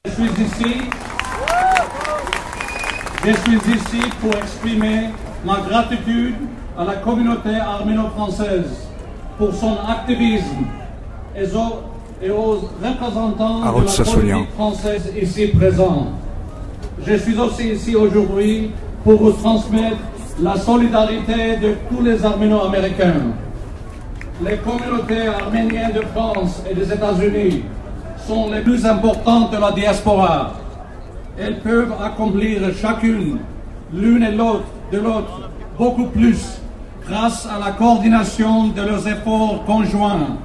Je suis ici pour exprimer ma gratitude à la communauté arméno-française pour son activisme et aux représentants de la politique française ici présents. Je suis aussi ici aujourd'hui pour vous transmettre la solidarité de tous les Arméno-Américains. Les communautés arméniennes de France et des États-Unis sont les plus importantes de la diaspora. Elles peuvent accomplir chacune, l'une et l'autre de l'autre, beaucoup plus grâce à la coordination de leurs efforts conjoints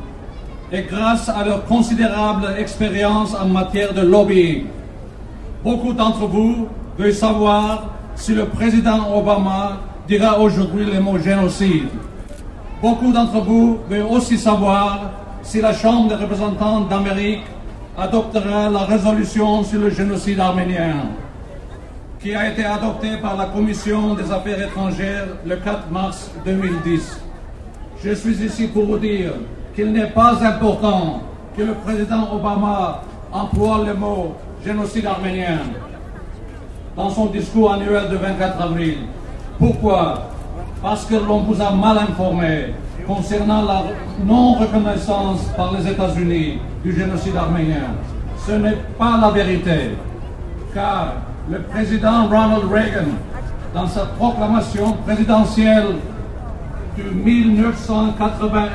et grâce à leur considérable expérience en matière de lobbying. Beaucoup d'entre vous veulent savoir si le président Obama dira aujourd'hui le mot génocide. Beaucoup d'entre vous veulent aussi savoir si la Chambre des représentants d'Amérique adoptera la résolution sur le génocide arménien, qui a été adoptée par la Commission des Affaires étrangères le 4 mars 2010. Je suis ici pour vous dire qu'il n'est pas important que le président Obama emploie le mot génocide arménien dans son discours annuel de 24 avril. Pourquoi? Parce que l'on vous a mal informé concernant la non-reconnaissance par les États-Unis du génocide arménien. Ce n'est pas la vérité, car le président Ronald Reagan, dans sa proclamation présidentielle de 1981,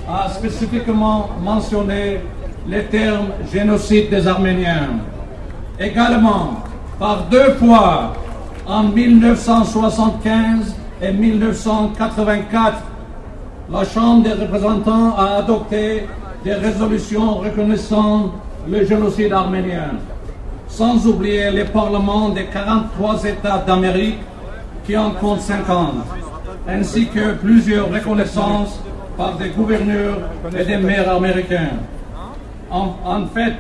a spécifiquement mentionné les termes génocide des Arméniens. Également, par 2 fois, en 1975 et 1984, la Chambre des représentants a adopté des résolutions reconnaissant le génocide arménien, sans oublier les parlements des 43 États d'Amérique qui en comptent 50, ainsi que plusieurs reconnaissances par des gouverneurs et des maires américains. En fait,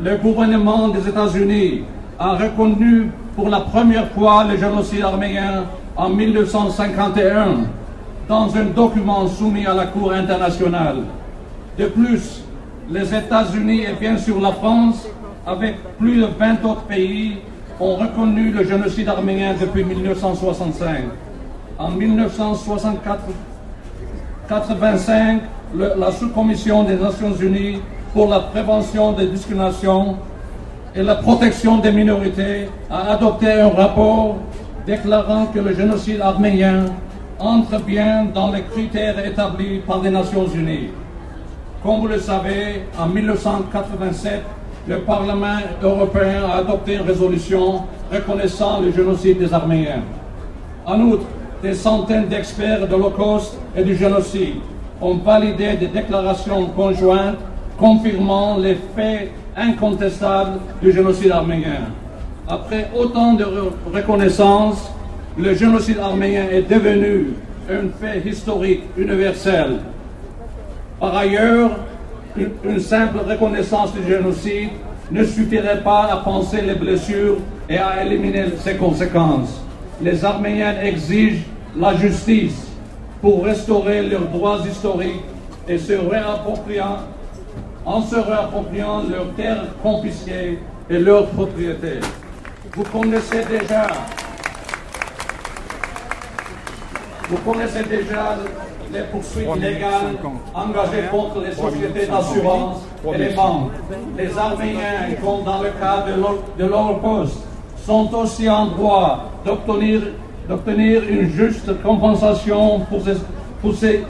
le gouvernement des États-Unis a reconnu pour la première fois le génocide arménien en 1951 dans un document soumis à la Cour internationale. De plus, les États-Unis et bien sûr la France, avec plus de 20 autres pays, ont reconnu le génocide arménien depuis 1965. En 1985, la sous-commission des Nations Unies pour la prévention des discriminations et la protection des minorités a adopté un rapport déclarant que le génocide arménien entre bien dans les critères établis par les Nations Unies. Comme vous le savez, en 1987, le Parlement européen a adopté une résolution reconnaissant le génocide des Arméniens. En outre, des centaines d'experts de l'Holocauste et du génocide ont validé des déclarations conjointes confirmant les faits incontestables du génocide arménien. Après autant de reconnaissance, le génocide arménien est devenu un fait historique universel. Par ailleurs, une simple reconnaissance du génocide ne suffirait pas à panser les blessures et à éliminer ses conséquences. Les Arméniens exigent la justice pour restaurer leurs droits historiques et en se réappropriant leurs terres confisquées et leurs propriétés. Vous connaissez déjà les poursuites légales engagées contre les sociétés d'assurance et les banques. Les Arméniens, comme dans le cas de l'Holocauste, sont aussi en droit d'obtenir une juste compensation pour ces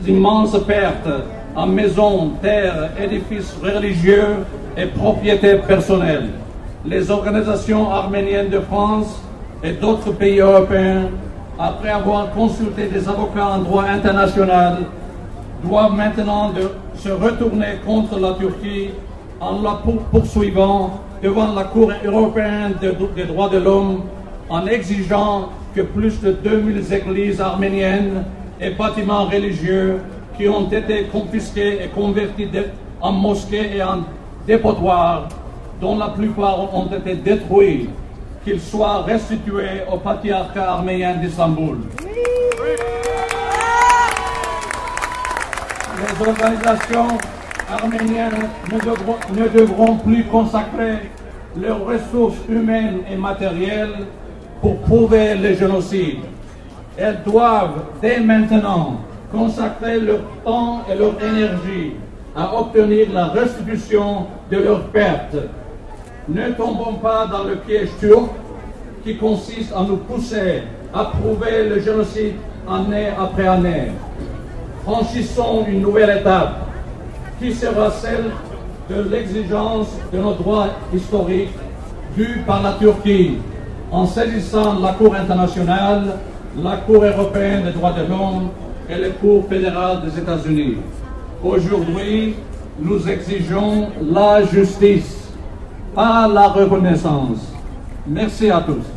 immenses pertes en maisons, terres, édifices religieux et propriétés personnelles. Les organisations arméniennes de France et d'autres pays européens, après avoir consulté des avocats en droit international, doivent maintenant se retourner contre la Turquie en la poursuivant devant la Cour européenne des droits de l'homme en exigeant que plus de 2000 églises arméniennes et bâtiments religieux qui ont été confisqués et convertis en mosquées et en dépotoirs, dont la plupart ont été détruits, qu'ils soient restitués au patriarcat arménien d'Istanbul. Les organisations Arméniens ne devront plus consacrer leurs ressources humaines et matérielles pour prouver le génocide. Elles doivent dès maintenant consacrer leur temps et leur énergie à obtenir la restitution de leurs pertes. Ne tombons pas dans le piège turc qui consiste à nous pousser à prouver le génocide année après année. Franchissons une nouvelle étape qui sera celle de l'exigence de nos droits historiques dus par la Turquie en saisissant la Cour internationale, la Cour européenne des droits de l'homme et la Cour fédérale des États-Unis. Aujourd'hui, nous exigeons la justice, pas la reconnaissance. Merci à tous.